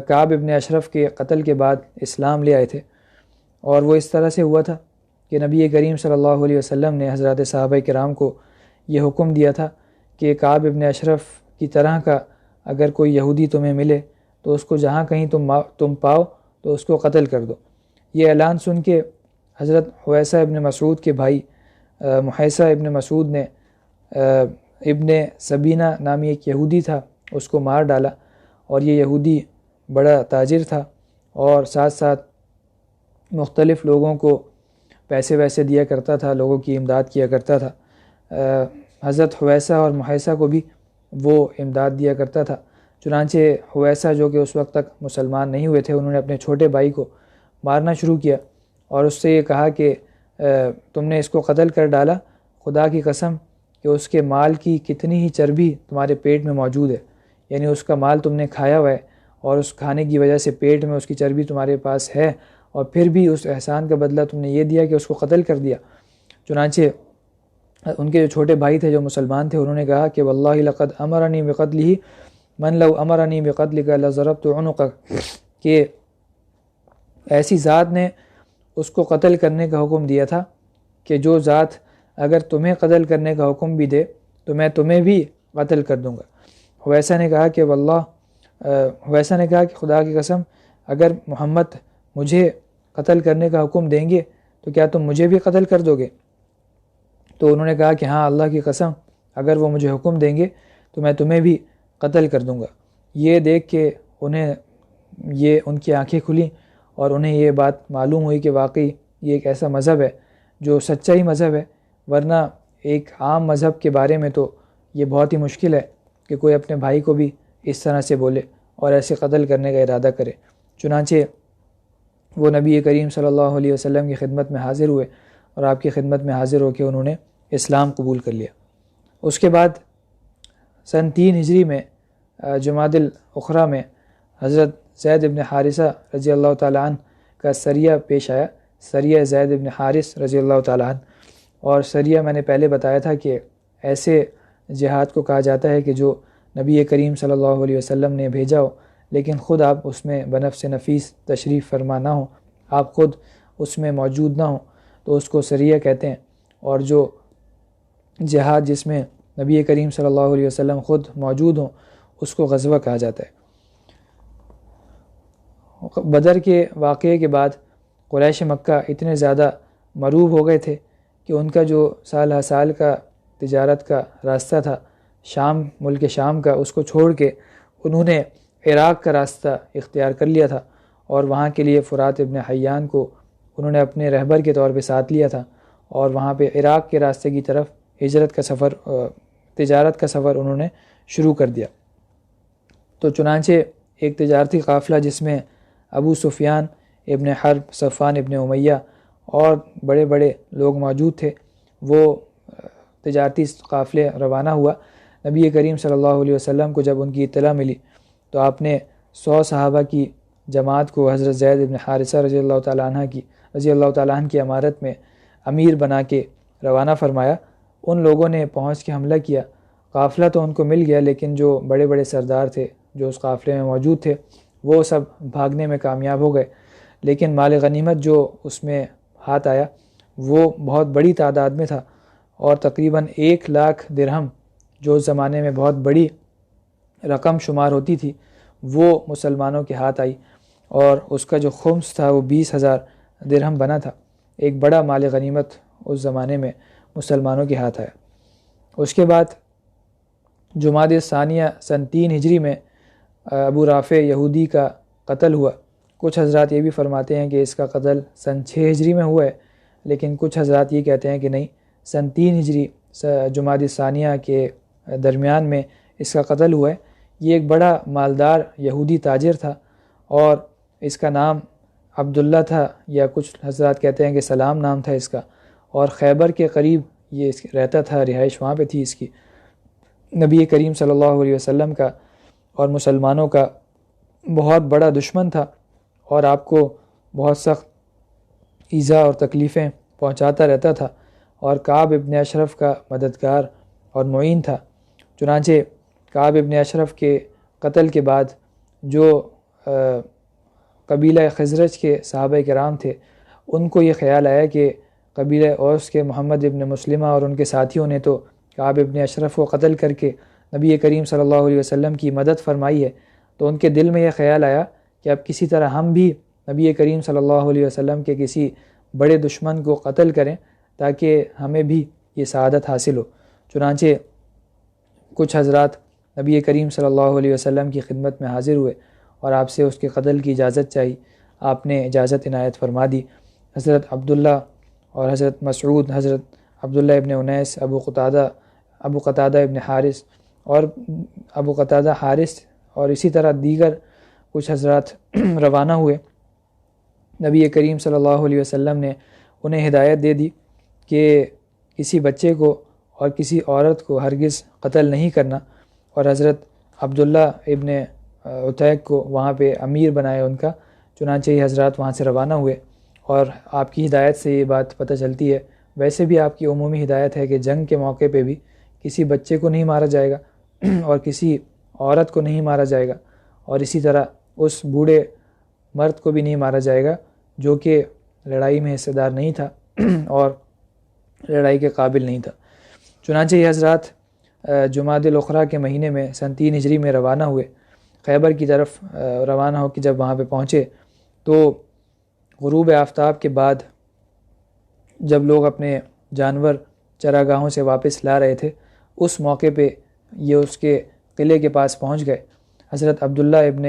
A: کعب ابن اشرف کے قتل کے بعد اسلام لے آئے تھے، اور وہ اس طرح سے ہوا تھا کہ نبی کریم صلی اللہ علیہ وسلم نے حضرات صحابہ کرام کو یہ حکم دیا تھا کہ کعب ابن اشرف کی طرح کا اگر کوئی یہودی تمہیں ملے تو اس کو جہاں کہیں تم پاؤ تو اس کو قتل کر دو۔ یہ اعلان سن کے حضرت حویسہ ابن مسعود کے بھائی محیصہ ابن مسعود نے ابن سبینہ نامی ایک یہودی تھا، اس کو مار ڈالا، اور یہ یہودی بڑا تاجر تھا اور ساتھ ساتھ مختلف لوگوں کو پیسے ویسے دیا کرتا تھا، لوگوں کی امداد کیا کرتا تھا۔ حضرت حویسہ اور محیسہ کو بھی وہ امداد دیا کرتا تھا۔ چنانچہ حویسہ جو کہ اس وقت تک مسلمان نہیں ہوئے تھے، انہوں نے اپنے چھوٹے بھائی کو مارنا شروع کیا اور اس سے یہ کہا کہ تم نے اس کو قتل کر ڈالا، خدا کی قسم کہ اس کے مال کی کتنی ہی چربی تمہارے پیٹ میں موجود ہے، یعنی اس کا مال تم نے کھایا ہوا ہے اور اس کھانے کی وجہ سے پیٹ میں اس کی چربی تمہارے پاس ہے، اور پھر بھی اس احسان کا بدلہ تم نے یہ دیا کہ اس کو قتل کر دیا۔ چنانچہ ان کے جو چھوٹے بھائی تھے جو مسلمان تھے، انہوں نے کہا کہ واللہ لقد امرنی بقتلہ من لو امرنی بقتلک لضربت عنقک، کہ ایسی ذات نے اس کو قتل کرنے کا حکم دیا تھا کہ جو ذات اگر تمہیں قتل کرنے کا حکم بھی دے تو میں تمہیں بھی قتل کر دوں گا۔ حویسہ نے کہا کہ خدا کی قسم اگر محمد مجھے قتل کرنے کا حکم دیں گے تو کیا تم مجھے بھی قتل کر دو گے؟ تو انہوں نے کہا کہ ہاں، اللہ کی قسم اگر وہ مجھے حکم دیں گے تو میں تمہیں بھی قتل کر دوں گا۔ یہ دیکھ کے ان کی آنکھیں کھلیں اور انہیں یہ بات معلوم ہوئی کہ واقعی یہ ایک ایسا مذہب ہے جو سچا ہی مذہب ہے، ورنہ ایک عام مذہب کے بارے میں تو یہ بہت ہی مشکل ہے کہ کوئی اپنے بھائی کو بھی اس طرح سے بولے اور ایسے قتل کرنے کا ارادہ کرے۔ چنانچہ وہ نبی کریم صلی اللہ علیہ وسلم کی خدمت میں حاضر ہوئے اور آپ کی خدمت میں حاضر ہو کے انہوں نے اسلام قبول کر لیا۔ اس کے بعد سن 3 ہجری میں جمادی الاخری میں حضرت زید بن حارثہ رضی اللہ تعالیٰ عنہ کا سریہ پیش آیا، سریہ زید بن حارث رضی اللہ تعالیٰ عنہ۔ اور سریہ میں نے پہلے بتایا تھا کہ ایسے جہاد کو کہا جاتا ہے کہ جو نبی کریم صلی اللہ علیہ وسلم نے بھیجا ہو لیکن خود آپ اس میں بنفس نفیس تشریف فرما نہ ہوں، آپ خود اس میں موجود نہ ہوں، تو اس کو سریہ کہتے ہیں۔ اور جو جہاد جس میں نبی کریم صلی اللہ علیہ وسلم خود موجود ہوں اس کو غزوہ کہا جاتا ہے۔ بدر کے واقعے کے بعد قریش مکہ اتنے زیادہ مرعوب ہو گئے تھے کہ ان کا جو سال ہر سال کا تجارت کا راستہ تھا شام، ملک شام کا، اس کو چھوڑ کے انہوں نے عراق کا راستہ اختیار کر لیا تھا، اور وہاں کے لیے فرات ابن حیان کو انہوں نے اپنے رہبر کے طور پہ ساتھ لیا تھا، اور وہاں پہ عراق کے راستے کی طرف تجارت کا سفر انہوں نے شروع کر دیا۔ تو چنانچہ ایک تجارتی قافلہ جس میں ابو سفیان ابن حرب، صفوان ابن امیہ اور بڑے بڑے لوگ موجود تھے، وہ تجارتی قافلے روانہ ہوا۔ نبی کریم صلی اللہ علیہ وسلم کو جب ان کی اطلاع ملی تو آپ نے 100 صحابہ کی جماعت کو حضرت زید بن حارثہ رضی اللہ تعالیٰ عنہ کی امارت میں امیر بنا کے روانہ فرمایا۔ ان لوگوں نے پہنچ کے حملہ کیا، قافلہ تو ان کو مل گیا لیکن جو بڑے بڑے سردار تھے جو اس قافلے میں موجود تھے وہ سب بھاگنے میں کامیاب ہو گئے، لیکن مال غنیمت جو اس میں ہاتھ آیا وہ بہت بڑی تعداد میں تھا، اور تقریباً 1 لاکھ درہم جو اس زمانے میں بہت بڑی رقم شمار ہوتی تھی وہ مسلمانوں کے ہاتھ آئی، اور اس کا جو خمس تھا وہ 20,000 درہم بنا تھا۔ ایک بڑا مال غنیمت اس زمانے میں مسلمانوں کے ہاتھ آیا۔ اس کے بعد جمادی ثانیہ سن 3 ہجری میں ابو رافع یہودی کا قتل ہوا۔ کچھ حضرات یہ بھی فرماتے ہیں کہ اس کا قتل سن 6 ہجری میں ہوا ہے، لیکن کچھ حضرات یہ کہتے ہیں کہ نہیں، سن 3 ہجری جمادی ثانیہ کے درمیان میں اس کا قتل ہوا ہے۔ یہ ایک بڑا مالدار یہودی تاجر تھا اور اس کا نام عبداللہ تھا، یا کچھ حضرات کہتے ہیں کہ سلام نام تھا اس کا، اور خیبر کے قریب یہ رہتا تھا، رہائش وہاں پہ تھی اس کی۔ نبی کریم صلی اللہ علیہ وسلم کا اور مسلمانوں کا بہت بڑا دشمن تھا، اور آپ کو بہت سخت ایذا اور تکلیفیں پہنچاتا رہتا تھا، اور کعب ابن اشرف کا مددگار اور معین تھا۔ چنانچہ کعب ابن اشرف کے قتل کے بعد جو قبیلہ خزرج کے صحابہ کرام تھے ان کو یہ خیال آیا کہ قبیلہ اوس کے محمد ابن مسلمہ اور ان کے ساتھیوں نے تو کعب ابن اشرف کو قتل کر کے نبی کریم صلی اللہ علیہ وسلم کی مدد فرمائی ہے، تو ان کے دل میں یہ خیال آیا کہ اب کسی طرح ہم بھی نبی کریم صلی اللہ علیہ وسلم کے کسی بڑے دشمن کو قتل کریں تاکہ ہمیں بھی یہ سعادت حاصل ہو۔ چنانچہ کچھ حضرات نبی کریم صلی اللہ علیہ وسلم کی خدمت میں حاضر ہوئے اور آپ سے اس کے قتل کی اجازت چاہی۔ آپ نے اجازت عنایت فرما دی۔ حضرت عبداللہ اور حضرت مسعود، حضرت عبداللہ ابن انیس، ابو قتادہ ابن حارث اور ابو قتادہ حارث اور اسی طرح دیگر کچھ حضرات روانہ ہوئے۔ نبی کریم صلی اللہ علیہ وسلم نے انہیں ہدایت دے دی کہ کسی بچے کو اور کسی عورت کو ہرگز قتل نہیں کرنا، اور حضرت عبداللہ ابن عتیق کو وہاں پہ امیر بنائے ان کا۔ چنانچہ یہ حضرات وہاں سے روانہ ہوئے، اور آپ کی ہدایت سے یہ بات پتہ چلتی ہے، ویسے بھی آپ کی عمومی ہدایت ہے کہ جنگ کے موقع پہ بھی کسی بچے کو نہیں مارا جائے گا اور کسی عورت کو نہیں مارا جائے گا، اور اسی طرح اس بوڑھے مرد کو بھی نہیں مارا جائے گا جو کہ لڑائی میں حصہ دار نہیں تھا اور لڑائی کے قابل نہیں تھا۔ چنانچہ یہ حضرات جمادی الاخری کے مہینے میں سن 3 ہجری میں روانہ ہوئے، خیبر کی طرف روانہ ہو کے جب وہاں پہ پہنچے تو غروب آفتاب کے بعد جب لوگ اپنے جانور چراگاہوں سے واپس لا رہے تھے، اس موقع پہ یہ اس کے قلعے کے پاس پہنچ گئے۔ حضرت عبداللہ ابن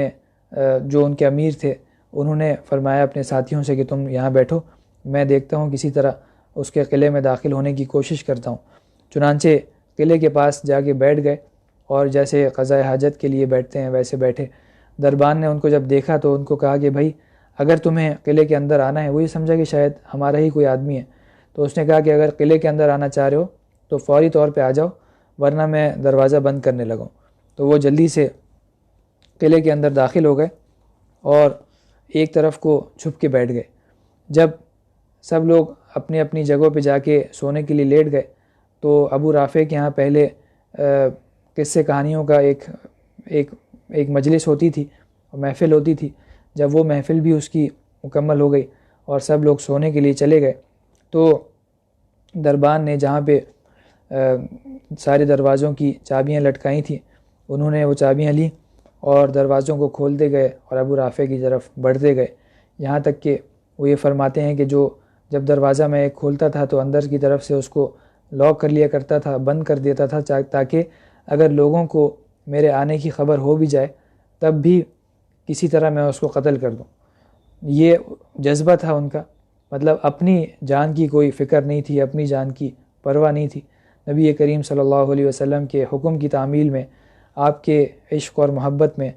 A: جو ان کے امیر تھے، انہوں نے فرمایا اپنے ساتھیوں سے کہ تم یہاں بیٹھو، میں دیکھتا ہوں کسی طرح اس کے قلعے میں داخل ہونے کی کوشش کرتا ہوں۔ چنانچہ قلعے کے پاس جا کے بیٹھ گئے، اور جیسے قضاء حاجت کے لیے بیٹھتے ہیں ویسے بیٹھے۔ دربان نے ان کو جب دیکھا تو ان کو کہا کہ بھائی اگر تمہیں قلعے کے اندر آنا ہے، وہ یہ سمجھا کہ شاید ہمارا ہی کوئی آدمی ہے، تو اس نے کہا کہ اگر قلعے کے اندر آنا چاہ رہے ہو تو فوری طور پہ آ جاؤ، ورنہ میں دروازہ بند کرنے لگوں۔ تو وہ جلدی سے قلعے کے اندر داخل ہو گئے اور ایک طرف کو چھپ کے بیٹھ گئے۔ جب سب لوگ اپنی اپنی جگہوں پہ جا کے سونے کے لیے لیٹ گئے تو ابو رافع کے ہاں پہلے قصے کہانیوں کا ایک مجلس ہوتی تھی، محفل ہوتی تھی۔ جب وہ محفل بھی اس کی مکمل ہو گئی اور سب لوگ سونے کے لیے چلے گئے تو دربان نے جہاں پہ سارے دروازوں کی چابیاں لٹکائی تھیں، انہوں نے وہ چابیاں لیں اور دروازوں کو کھولتے گئے اور ابو رافع کی طرف بڑھتے گئے، یہاں تک کہ وہ یہ فرماتے ہیں کہ جب دروازہ میں ایک کھولتا تھا تو اندر کی طرف سے اس کو لاک کر لیا کرتا تھا، بند کر دیتا تھا، تاکہ اگر لوگوں کو میرے آنے کی خبر ہو بھی جائے تب بھی کسی طرح میں اس کو قتل کر دوں۔ یہ جذبہ تھا ان کا، مطلب اپنی جان کی کوئی فکر نہیں تھی، اپنی جان کی پرواہ نہیں تھی۔ نبی کریم صلی اللہ علیہ وسلم کے حکم کی تعمیل میں، آپ کے عشق اور محبت میں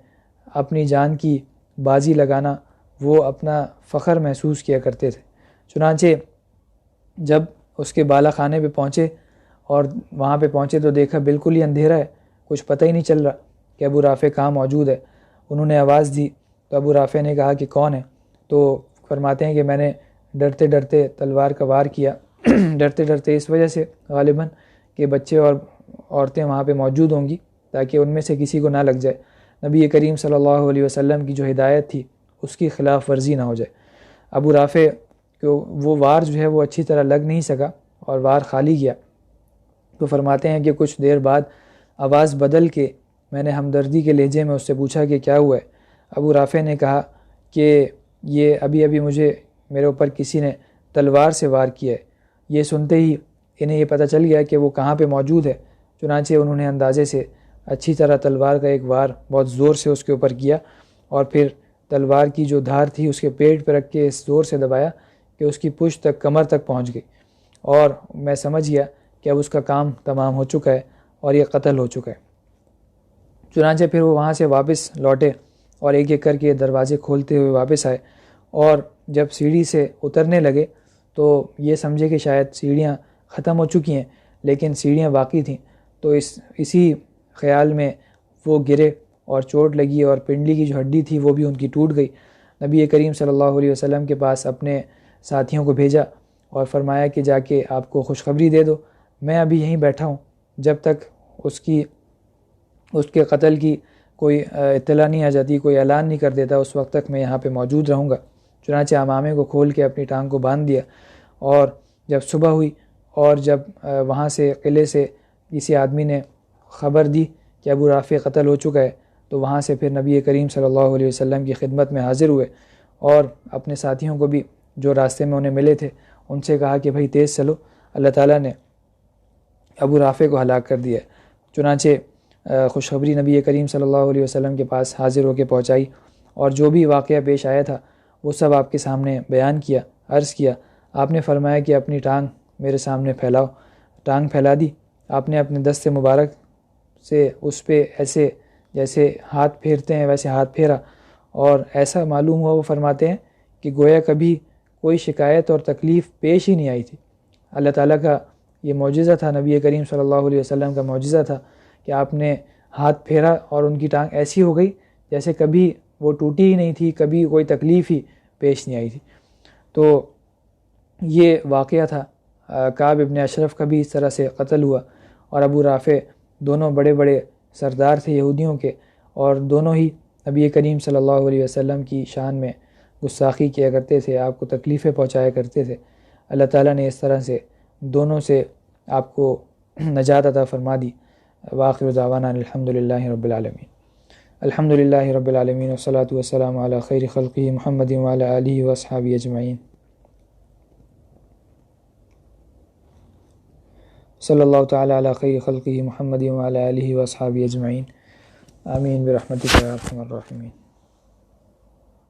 A: اپنی جان کی بازی لگانا وہ اپنا فخر محسوس کیا کرتے تھے۔ چنانچہ جب اس کے بالا خانے پہ پہنچے اور وہاں پہ پہنچے تو دیکھا بالکل ہی اندھیرا ہے، کچھ پتہ ہی نہیں چل رہا کہ ابو رافع کہاں موجود ہے۔ انہوں نے آواز دی تو ابو رافع نے کہا کہ کون ہے؟ تو فرماتے ہیں کہ میں نے ڈرتے ڈرتے تلوار کا وار کیا ڈرتے ڈرتے اس وجہ سے غالباً کہ بچے اور عورتیں وہاں پہ موجود ہوں گی تاکہ ان میں سے کسی کو نہ لگ جائے، نبی کریم صلی اللہ علیہ وسلم کی جو ہدایت تھی اس کی خلاف ورزی نہ ہو جائے۔ ابو رافع کو وہ وار جو ہے وہ اچھی طرح لگ نہیں سکا اور وار خالی گیا۔ تو فرماتے ہیں کہ کچھ دیر بعد آواز بدل کے میں نے ہمدردی کے لہجے میں اس سے پوچھا کہ کیا ہوا ہے؟ ابو رافع نے کہا کہ یہ ابھی مجھے میرے اوپر کسی نے تلوار سے وار کیا ہے۔ یہ سنتے ہی انہیں یہ پتہ چل گیا کہ وہ کہاں پہ موجود ہے، چنانچہ انہوں نے اندازے سے اچھی طرح تلوار کا ایک وار بہت زور سے اس کے اوپر کیا، اور پھر تلوار کی جو دھار تھی اس کے پیٹ پہ رکھ کے اس زور سے دبایا کہ اس کی پشت تک، کمر تک پہنچ گئی، اور میں سمجھ گیا کہ اب اس کا کام تمام ہو چکا ہے اور یہ قتل ہو چکا ہے۔ چنانچہ پھر وہ وہاں سے واپس لوٹے اور ایک ایک کر کے دروازے کھولتے ہوئے واپس آئے، اور جب سیڑھی سے اترنے لگے تو یہ سمجھے کہ شاید سیڑھیاں ختم ہو چکی ہیں، لیکن سیڑھیاں باقی تھیں۔ تو اسی خیال میں وہ گرے اور چوٹ لگی اور پنڈلی کی جو ہڈی تھی وہ بھی ان کی ٹوٹ گئی۔ نبی کریم صلی اللہ علیہ وسلم کے پاس اپنے ساتھیوں کو بھیجا اور فرمایا کہ جا کے آپ کو خوشخبری دے دو، میں ابھی یہیں بیٹھا ہوں، جب تک اس کے قتل کی کوئی اطلاع نہیں آ جاتی، کوئی اعلان نہیں کر دیتا، اس وقت تک میں یہاں پہ موجود رہوں گا۔ چنانچہ عمامے کو کھول کے اپنی ٹانگ کو باندھ دیا، اور جب صبح ہوئی اور جب وہاں سے قلعے سے کسی آدمی نے خبر دی کہ ابو رافع قتل ہو چکا ہے تو وہاں سے پھر نبی کریم صلی اللہ علیہ وسلم کی خدمت میں حاضر ہوئے، اور اپنے ساتھیوں کو بھی جو راستے میں انہیں ملے تھے ان سے کہا کہ بھائی تیز چلو، اللہ تعالیٰ نے ابو رافع کو ہلاک کر دیا ہے۔ چنانچہ خوشخبری نبی کریم صلی اللہ علیہ وسلم کے پاس حاضر ہو کے پہنچائی، اور جو بھی واقعہ پیش آیا تھا وہ سب آپ کے سامنے بیان کیا، عرض کیا۔ آپ نے فرمایا کہ اپنی ٹانگ میرے سامنے پھیلاؤ۔ ٹانگ پھیلا دی آپ نے، اپنے دست مبارک سے اس پہ ایسے جیسے ہاتھ پھیرتے ہیں ویسے ہاتھ پھیرا، اور ایسا معلوم ہوا، وہ فرماتے ہیں کہ گویا کبھی کوئی شکایت اور تکلیف پیش ہی نہیں آئی تھی۔ اللہ تعالیٰ کا یہ معجزہ تھا، نبی کریم صلی اللہ علیہ وسلم کا معجزہ تھا کہ آپ نے ہاتھ پھیرا اور ان کی ٹانگ ایسی ہو گئی جیسے کبھی وہ ٹوٹی ہی نہیں تھی، کبھی کوئی تکلیف ہی پیش نہیں آئی تھی۔ تو یہ واقعہ تھا۔ کعب ابن اشرف کا بھی اس طرح سے قتل ہوا، اور ابو رافع دونوں بڑے بڑے سردار تھے یہودیوں کے، اور دونوں ہی نبی کریم صلی اللہ علیہ وسلم کی شان میں گستاخی کیا کرتے تھے، آپ کو تکلیفیں پہنچایا کرتے تھے۔ اللہ تعالیٰ نے اس طرح سے دونوں سے آپ کو نجات عطا فرما دی۔ وآخر دعوانا الحمد للہ رب العالمین۔ الحمد للہ رب العالمین والصلاة والسلام علی خیر خلقہ محمد وعلی آلہ واصحابہ اجمعین۔ صلی اللہ تعالی علی خیر خلقہ محمد وعلی آلہ واصحابہ اجمعین، آمین برحمتک یا ارحم الراحمین۔